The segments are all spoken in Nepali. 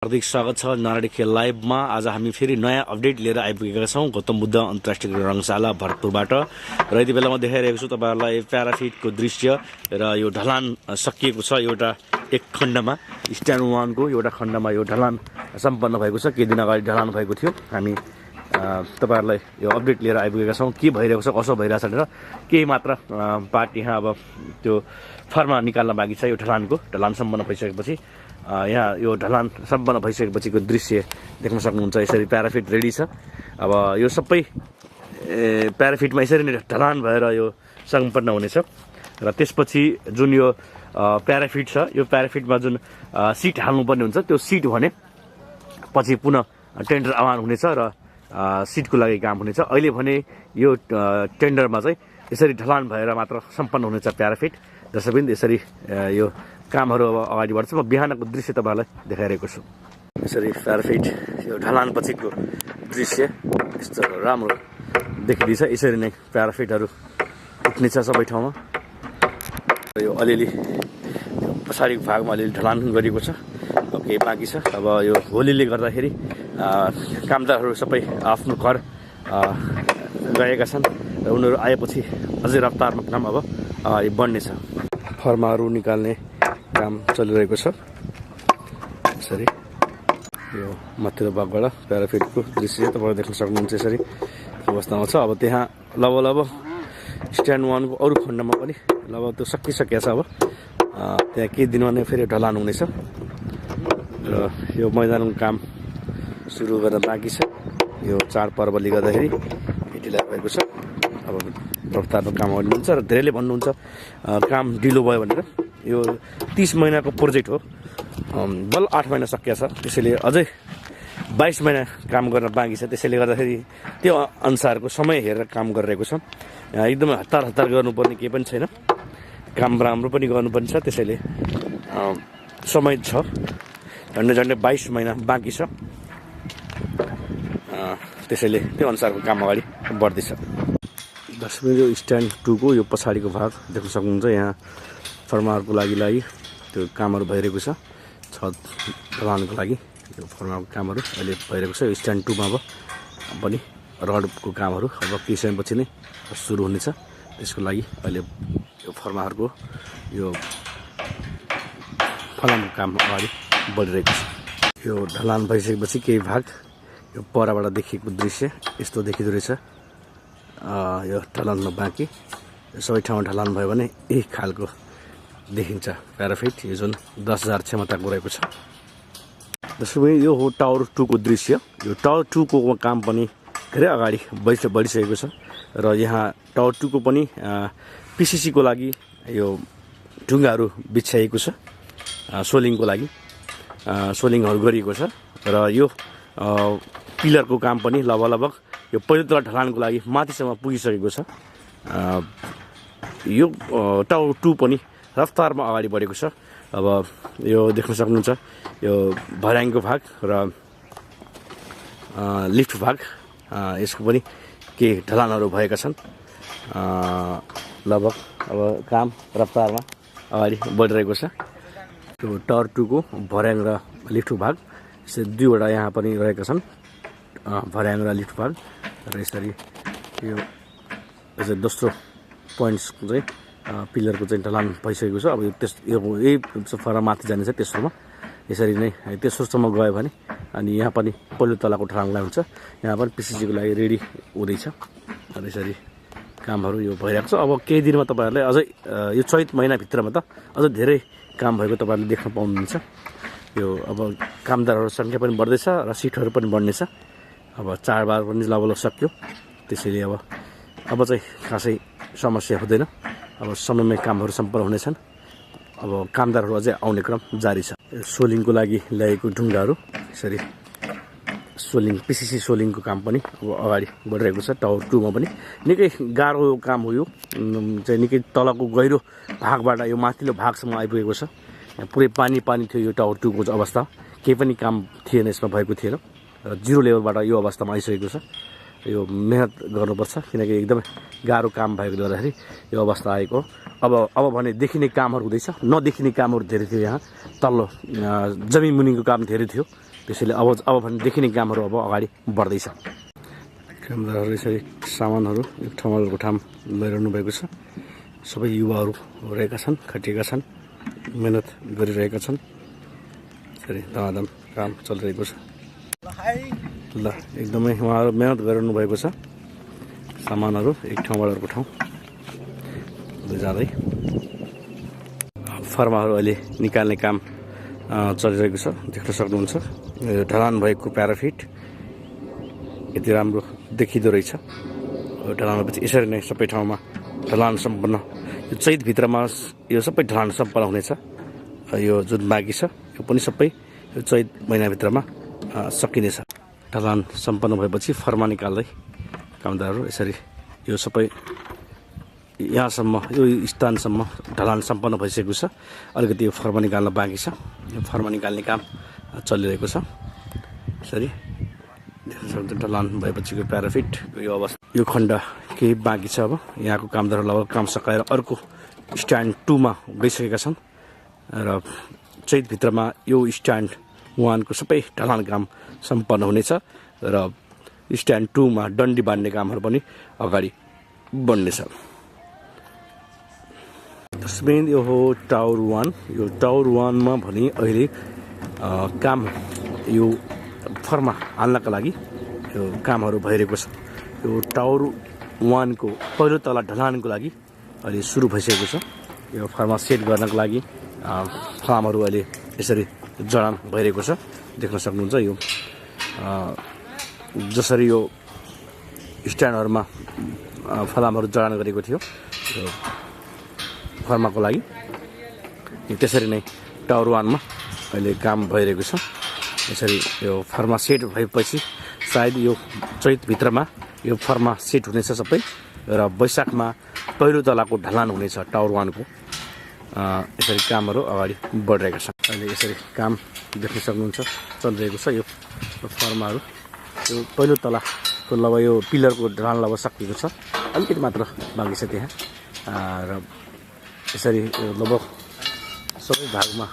हार्दिक स्वागत छ नारायणी खेल लाइभमा। आज हामी फेरि नयाँ अपडेट लिएर आइपुगेका छौँ गौतम बुद्ध अन्तर्राष्ट्रिय रङशाला भरतपुरबाट। र यति बेला म देखाइरहेको छु तपाईँहरूलाई प्याराफिटको दृश्य र यो ढलान सकिएको छ। एउटा एक खण्डमा स्ट्यान्ड 1 को एउटा खण्डमा यो ढलान सम्पन्न भएको छ। केही दिन अगाडि ढलान भएको थियो। हामी तपाईँहरूलाई यो अपडेट लिएर आइपुगेका छौँ के भइरहेको छ, कसो भइरहेछ भनेर। केही मात्र पार्ट यहाँ अब त्यो फर्मा निकाल्न बाँकी छ। यो ढलान सम्पन्न भइसकेपछि यहाँ यो ढलान सम्पन्न भइसकेपछिको दृश्य देख्न सक्नुहुन्छ। यसरी प्याराफिट रेडी छ। अब यो सबै प्याराफिटमा यसरी नै ढलान भएर यो सम्पन्न हुनेछ। र त्यसपछि जुन यो प्याराफिट छ, यो प्याराफिटमा जुन सिट हाल्नुपर्ने हुन्छ, त्यो सिट भने पछि पुनः टेन्डर आह्वान हुनेछ र सिटको लागि काम हुनेछ। अहिले भने यो टेन्डरमा चाहिँ यसरी ढलान भएर मात्र सम्पन्न हुनेछ प्याराफिट। दर्शकवृन्द, यसरी यो कामहरू अब अगाडि बढ्छ। म बिहानको दृश्य तपाईँहरूलाई देखाइरहेको छु। यसरी प्याराफिट यो ढलान पछिको दृश्य यस्तो राम्रो देखिँदैछ। यसरी नै प्याराफिटहरू उठ्नेछ सबै ठाउँमा। यो अलिअलि पछाडिको भागमा अलिअलि ढलान गरिएको छ, अब केही बाँकी छ। अब यो होलीले गर्दाखेरि कामदारहरू सबै आफ्नो घर गएका छन् र उनीहरू आएपछि अझै रफ्तारमा काम अब अगाडि बढ्नेछ। फर्माहरू निकाल्ने काम चलिरहेको छ। यसरी यो माथिल्लो भागबाट प्याराफिटको दृश्य तपाईँले देख्न सक्नुहुन्छ। यसरी अवस्थामा छ। अब त्यहाँ लगभग स्ट्यान्ड 1 को अरू खण्डमा पनि लगभग त्यो सकिसकेको छ। अब त्यहाँ केही दिनमा नै फेरि ढलान हुनेछ र यो मैदानको काम सुरु गर्न बाँकी छ। यो चाडपर्वले गर्दाखेरि ढिला भएको छ। अब रफ्तारमा काम गर्नुहुन्छ र धेरैले भन्नुहुन्छ काम ढिलो भयो भनेर। यो 30 महिनाको प्रोजेक्ट हो, बल 8 महिना सकिएको छ। त्यसैले अझै 22 महिना काम गर्न बाँकी छ। त्यसैले गर्दाखेरि त्यो अनुसारको समय हेरेर काम गरिरहेको छ। एकदमै हतार गर्नुपर्ने केही पनि छैन। काम राम्रो पनि गर्नुपर्ने छ। त्यसैले समय छ, झन्डै 22 महिना बाँकी छ। त्यसैले त्यो अनुसारको काम अगाडि बढ्दैछ। दर्शकले यो स्ट्यान्ड 2 को यो पछाडिको भाग देख्न सक्नुहुन्छ। यहाँ फर्माहरूको लागि त्यो कामहरू भइरहेको छ। छत ढलानको लागि यो फर्माको कामहरू अहिले भइरहेको छ। यो स्ट्यान्ड 2 मा अब पनि रडको कामहरू अब केही समयपछि नै सुरु हुनेछ। त्यसको लागि अहिले यो फर्माहरूको यो फलामको काम अगाडि बढिरहेको छ। यो ढलान भइसकेपछि केही भाग यो परबाट देखिएको दृश्य यस्तो देखिँदो रहेछ। यो ढलानमा बाँकी सबै ठाउँमा ढलान भयो भने यही खालको देखिन्छ प्याराफिट। यो जुन 10,000 क्षमताको रहेको छ। जसमा यो हो टावर 2 को दृश्य। यो टावर 2 को काम पनि धेरै अगाडि बढिसकेको छ। र यहाँ टावर 2 को पनि पिसिसी को लागि यो ढुङ्गाहरू बिछ्याइएको छ। सोलिङको लागि सोलिङहरू गरिएको छ। र यो पिलरको काम पनि लगभग यो पहिलो तला ढलानको लागि माथिसम्म पुगिसकेको छ। यो टावर 2 पनि रफ्तारमा अगाडि बढेको छ। अब यो देख्न सक्नुहुन्छ यो भर्याङको भाग र लिफ्ट भाग, यसको पनि केही ढलानहरू भएका छन्। लगभग अब काम रफ्तारमा अगाडि बढिरहेको छ। त्यो टावर 2 को भर्याङ र लिफ्ट भाग यसरी दुईवटा यहाँ पनि रहेका छन्, भर्याङ र लिफ्ट भाग। र यसरी यो दोस्रो पोइन्ट्स चाहिँ पिलरको चाहिँ ढलान भइसकेको छ। अब यही फर्म माथि जानेछ तेस्रोमा। यसरी नै तेस्रोसम्म गयो भने अनि यहाँ पनि पहिलो तलाको ढलानलाई हुन्छ। यहाँ पनि पिसिसीको लागि रेडी हुँदैछ। र यसरी कामहरू यो भइरहेको छ। अब केही दिनमा तपाईँहरूलाई अझै यो चैत महिनाभित्रमा त अझ धेरै काम भएको तपाईँहरूले देख्न पाउनुहुन्छ। यो अब कामदारहरू सङ्ख्या पनि बढ्दैछ र सिटहरू पनि बढ्नेछ। अब चाडबाड पनि लगभग सक्यो। त्यसैले अब चाहिँ खासै समस्या हुँदैन। अब समयमै कामहरू सम्पन्न हुनेछन्। अब कामदारहरू अझै आउने क्रम जारी छ। सोलिङको लागि ल्याएको ढुङ्गाहरू यसरी सोलिङ पिसिसी सोलिङको काम पनि अब अगाडि बढिरहेको छ। टावर 2 मा पनि निकै गाह्रो काम हो। यो चाहिँ निकै तलको गहिरो भागबाट यो माथिल्लो भागसम्म आइपुगेको छ। पुरै पानी थियो यो टावर 2 को अवस्था। केही पनि काम थिएन, यसमा भएको थिएन। र जिरो लेभलबाट यो अवस्थामा आइसकेको छ। यो मेहनत गर्नुपर्छ, किनकि एकदमै गाह्रो काम भएकोले गर्दाखेरि यो अवस्था आएको। अब भने देखिने कामहरू हुँदैछ, नदेखिने कामहरू धेरै थियो। यहाँ तल्लो जमिन मुनिको काम धेरै थियो। त्यसैले अब भने देखिने कामहरू अब अगाडि बढ्दैछ। कामदारहरू यसरी सामानहरू एक ठाउँमा ठाउँ लैरहनु भएको छ। सबै युवाहरू रहेका छन्, खटिएका छन्, मेहनत गरिरहेका छन्। यसरी धमाधम काम चलिरहेको छ। ल एकदमै उहाँहरू मेहनत गरिरहनु भएको छ। सामानहरू एक ठाउँबाट अर्को ठाउँ जाँदै फर्माहरू अहिले निकाल्ने काम चलिरहेको छ, देख्न सक्नुहुन्छ। यो ढलान भएको प्याराफिट यति राम्रो देखिँदो रहेछ। ढलानपछि यसरी नै सबै ठाउँमा ढलान सम्पन्न, यो चैतभित्रमा यो सबै ढलान सम्पन्न हुनेछ। यो जुन बाँकी छ यो पनि सबै यो चैत महिनाभित्रमा सकिनेछ। ढलान सम्पन्न भएपछि फर्मा निकाल्दै कामदारहरू यसरी यो सबै यहाँसम्म यो स्थानसम्म ढलान सम्पन्न भइसकेको छ। अलिकति यो फर्मा निकाल्न बाँकी छ। यो फर्मा निकाल्ने काम चलिरहेको छ। यसरी देख्न सक्नुहुन्छ ढलान भएपछिको प्याराफिटको यो अवस्था। यो खण्ड केही बाँकी छ। अब यहाँको कामदारहरू लगभग काम सकाएर अर्को स्ट्यान्ड 2 मा गइसकेका छन् र चैतभित्रमा यो स्ट्यान्ड 1 को सबै ढलान काम सम्पन्न हुनेछ र स्ट्यान्ड 2 मा डन्डी बाँड्ने कामहरू पनि अगाडि बढ्नेछ। तस्बिर यो हो टावर 1। यो टावर 1 मा भने अहिले काम यो फर्मा हाल्नका लागि यो कामहरू भइरहेको छ। यो टावर 1 को पहिलो तला ढलानको लागि अहिले सुरु भइसकेको छ। यो फर्मा सेट गर्नको लागि फर्महरू अहिले यसरी जडान भइरहेको छ। देख्न सक्नुहुन्छ यो जसरी यो स्ट्यान्डहरूमा फलामहरू जडान गरेको थियो फर्माको लागि, त्यसरी नै टावर 1 मा अहिले काम भइरहेको छ। यसरी यो फर्मा सेट भएपछि सायद यो चैतभित्रमा यो फर्मा सेट हुनेछ सबै र वैशाखमा पहिलो तलाको ढलान हुनेछ टावर 1 को। यसरी कामहरू अगाडि बढिरहेका छन्। अहिले यसरी काम देख्न सक्नुहुन्छ चलिरहेको छ। यो फर्माहरू यो पहिलो तलाको लगभग यो पिलरको ढलान लगभग सकिएको छ, अलिकति मात्र बाँकी छ त्यहाँ र यसरी लगभग सबै भागमा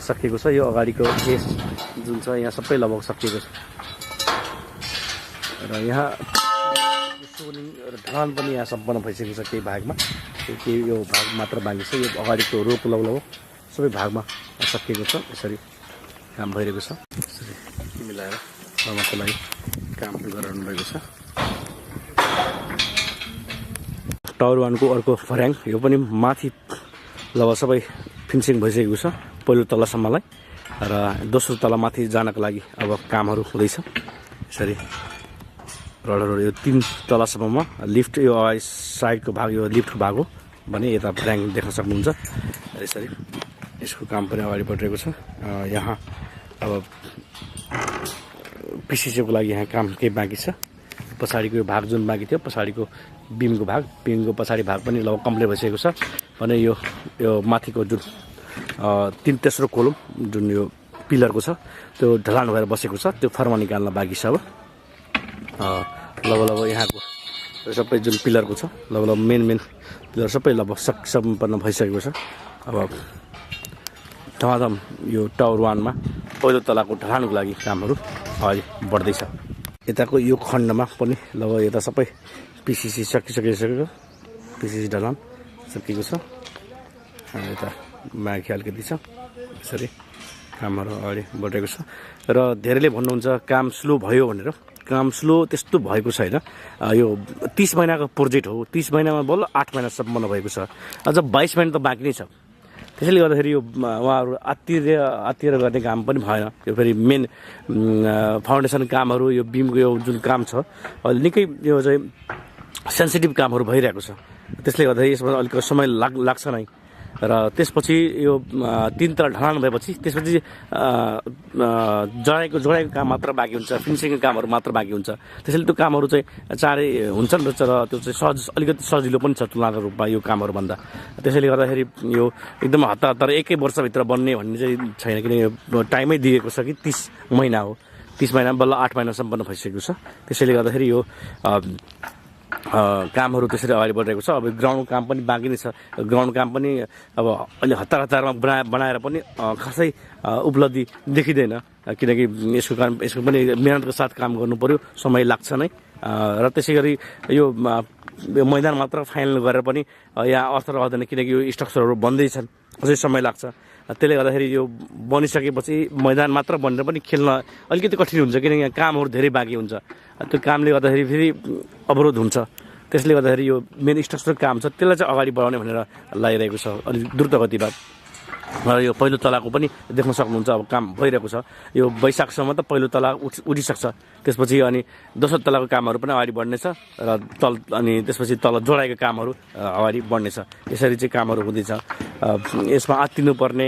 सकिएको छ। यो अगाडिको बेस जुन छ यहाँ सबै लगभग सकिएको छ र यहाँ सोलिङ र ढलान पनि यहाँ सम्पन्न भइसकेको छ। केही भागमा केही यो भाग मात्र बाँकी छ। यो अगाडिको रोको लगभग सबै भागमा सकिएको छ। यसरी काम भइरहेको छ। यसरी मिलाएर फर्माको लागि काम गरिरहनु भएको छ। टावर 1 को अर्को फर्याङ यो पनि माथि लगभग सबै फिनिसिङ भइसकेको छ पहिलो तलासम्मलाई र दोस्रो तला माथि जानको लागि अब कामहरू हुँदैछ। यसरी रडहरू यो 3 तलासम्ममा लिफ्ट यो साइडको भाग यो लिफ्टको भाग हो भने यता फर्याङ देख्न सक्नुहुन्छ। यसरी यसको काम पनि अगाडि बढिरहेको छ। यहाँ अब पिसिसीको लागि यहाँ काम केही बाँकी छ। पछाडिको यो भाग जुन बाँकी थियो पछाडिको बिमको पछाडि भाग पनि लगभग कम्प्लिट भइसकेको छ भने यो माथिको जुन 3 तेस्रो कोलम जुन यो पिलरको छ त्यो ढलान भएर बसेको छ। त्यो फर्मा निकाल्न बाँकी छ। अब लगभग यहाँको सबै जुन पिलरको छ लगभग मेन पिलर सबै लगभग सम्पन्न भइसकेको छ। अब धमाधम यो टावर 1 मा पहिलो तलाको ढलानको लागि कामहरू अगाडि बढ्दैछ। यताको यो खण्डमा पनि लगभग यता सबै पिसिसी सकिसकेको पिसिसी ढलान सकिएको छ। यता माथि अलिकति छ। यसरी कामहरू अगाडि बढेको छ र धेरैले भन्नुहुन्छ काम स्लो भयो भनेर। काम स्लो त्यस्तो भएको छैन। यो 30 महिनाको प्रोजेक्ट हो। 30 महिनामा बल्ल 8 महिना सम्पन्न भएको छ। अझ 22 महिना त बाँकी नै छ। त्यसैले गर्दाखेरि यो उहाँहरू आत्तिएर गर्ने काम पनि भएन। यो फेरि मेन फाउन्डेसन कामहरू यो बिमको यो जुन काम छ अहिले निकै यो चाहिँ सेन्सिटिभ कामहरू भइरहेको छ। त्यसले गर्दाखेरि यसमा अलिक समय लाग्छ नै र त्यसपछि यो 3 तला ढलान भएपछि त्यसपछि जोडाइको काम मात्र बाँकी हुन्छ, फिनिसिङको कामहरू मात्र बाँकी हुन्छ। त्यसैले त्यो कामहरू चाहिँ चाँडै हुन्छन् र त्यो चाहिँ अलिकति सजिलो पनि छ तुलनाको रूपमा यो कामहरूभन्दा। त्यसैले गर्दाखेरि यो एकदम हतार 1 वर्षभित्र बन्ने भन्ने चाहिँ छैन, किनकि यो टाइमै दिएको छ कि 30 महिना हो। 30 महिना बल्ल 8 महिना सम्पन्न भइसकेको छ। त्यसैले गर्दाखेरि यो कामहरू त्यसरी अगाडि बढिरहेको छ। अब ग्राउन्ड काम पनि बाँकी नै छ। ग्राउन्ड काम पनि अब अहिले हतारमा बनाएर पनि खासै उपलब्धि देखिँदैन, किनकि यसको पनि मेहनतको साथ काम गर्नु पर्यो, समय लाग्छ नै। र त्यसै गरी यो मैदान मात्र फाइनल गरेर पनि यहाँ अर्थ रहँदैन, किनकि यो स्ट्रक्चरहरू बन्दैछन्, अझै समय लाग्छ। त्यसले गर्दाखेरि यो बनिसकेपछि मैदान मात्र बनेर पनि खेल्न अलिकति कठिन हुन्छ, किनकि यहाँ कामहरू धेरै बाँकी हुन्छ। त्यो कामले गर्दाखेरि फेरि अवरोध हुन्छ। त्यसले गर्दाखेरि यो मेन स्ट्रक्चर काम छ, त्यसलाई चाहिँ अगाडि बढाउने भनेर लागिरहेको छ अलिक द्रुत गतिमा। र यो पहिलो तलाको पनि देख्न सक्नुहुन्छ, अब काम भइरहेको छ। यो वैशाखसम्म त पहिलो तला उठिसक्छ, त्यसपछि अनि दोस्रो तलाको कामहरू पनि अगाडि बढ्नेछ र अनि त्यसपछि तल जोडाएको कामहरू अगाडि बढ्नेछ। यसरी चाहिँ कामहरू हुँदैछ। यसमा आत्तिनुपर्ने,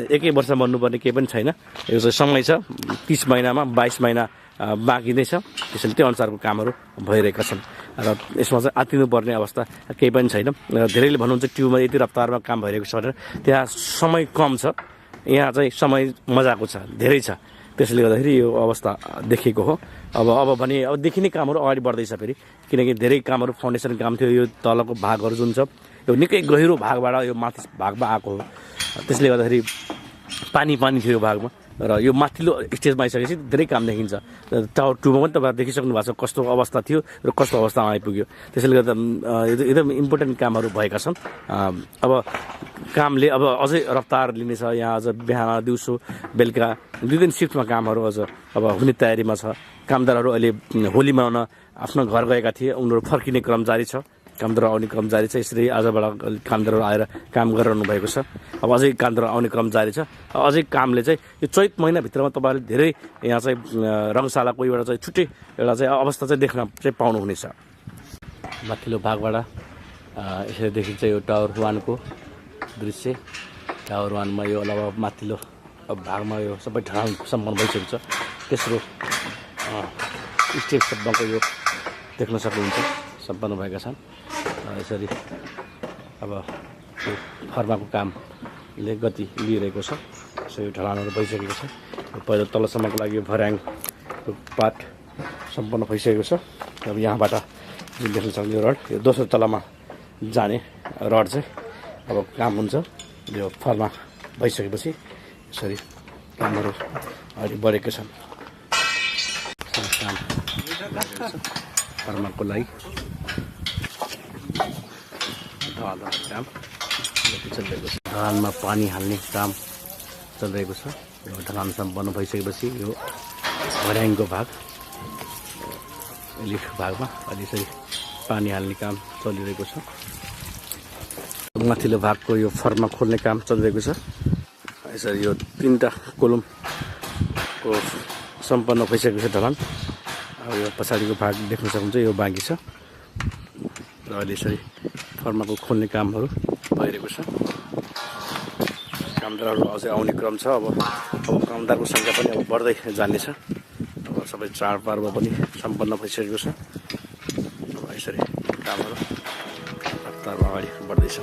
एकै वर्ष बन्नुपर्ने केही पनि छैन। यो चाहिँ समय छ, 30 महिनामा 22 महिना बाँकी नै छ। त्यसैले त्यो अनुसारको कामहरू भइरहेका छन् र यसमा चाहिँ आत्तिनुपर्ने अवस्था केही पनि छैन। धेरैले भन्नुहुन्छ ट्युबमा यति रफ्तारमा काम भइरहेको छ भनेर, त्यहाँ समय कम छ, यहाँ चाहिँ समय मजाको छ, धेरै छ। त्यसले गर्दाखेरि यो अवस्था देखिएको हो। अब भने देखि नै कामहरू अगाडि बढ्दैछ फेरि, किनकि धेरै कामहरू फाउन्डेसन काम थियो। यो तलको भागहरू जुन छ यो निकै गहिरो भागबाट यो माथि भागमा आएको हो। त्यसले गर्दाखेरि पानी थियो यो भागमा, र यो माथिल्लो स्टेजमा आइसकेपछि धेरै काम देखिन्छ। टावर 2 मा पनि तपाईँहरू देखिसक्नु भएको छ कस्तो अवस्था थियो र कस्तो अवस्थामा आइपुग्यो। त्यसैले गर्दा एकदम इम्पोर्टेन्ट कामहरू भएका छन्। अब कामले अब अझै रफ्तार लिनेछ। यहाँ अझ बिहान, दिउँसो, बेलुका 2 दिन सिफ्टमा कामहरू अझ अब हुने तयारीमा छ। कामदारहरू अहिले होली मनाउन आफ्नो घर गएका थिए, उनीहरू फर्किने क्रम जारी छ, कामदार आउने क्रम जारी छ। यसरी आजबाट कामदारहरू आएर काम गरिरहनु भएको छ। अब अझै कामदार आउने क्रम जारी छ। अझै कामले चाहिँ यो चैत महिनाभित्रमा तपाईँहरूले धेरै यहाँ चाहिँ रङशालाको एउटा चाहिँ छुट्टै एउटा चाहिँ अवस्था चाहिँ देख्न चाहिँ पाउनुहुनेछ। माथिल्लो भागबाट यसरी देखिन्छ यो टावर 1 को दृश्य। टावर 1 मा यो अलावा माथिल्लो भागमा यो सबै ढलान सम्पन्न भइसकेको छ। तेस्रो स्टेजसम्मको यो देख्न सक्नुहुन्छ सम्पन्न भएका छन्। यसरी अब यो फर्माको कामले गति लिइरहेको छ। यसरी ढलानहरू भइसकेको छ। पहिलो तलसम्मको लागि यो भर्याङको पार्ट सम्पन्न भइसकेको छ। अब यहाँबाट जुन देख्न सक्ने रड, यो दोस्रो तलामा जाने रड चाहिँ अब काम हुन्छ। यो फर्मा भइसकेपछि यसरी कामहरू अगाडि बढेका छन्। काम फर्माको लागि काम चलिरहेको छ। ढलानमा पानी हाल्ने काम चलिरहेको छ। यो ढलान सम्पन्न भइसकेपछि यो भर्याङको भाग, लिफ्ट भागमा अहिले यसरी पानी हाल्ने काम चलिरहेको छ। माथिल्लो भागको यो फर्मा खोल्ने काम चलिरहेको छ। यसरी यो 3टा कोलमको सम्पन्न भइसकेको छ ढलान। अब यो पछाडिको भाग देख्न सक्नुहुन्छ, यो बाँकी छ। र अहिले यसरी फर्माको खोल्ने कामहरू भइरहेको छ। कामदारहरू अझै आउने क्रम छ। अब कामदारको सङ्ख्या पनि अब बढ्दै जानेछ। अब सबै चाडपर्व पनि सम्पन्न भइसकेको छ। अब यसरी कामहरू रफ्तारमा अगाडि बढ्दैछ।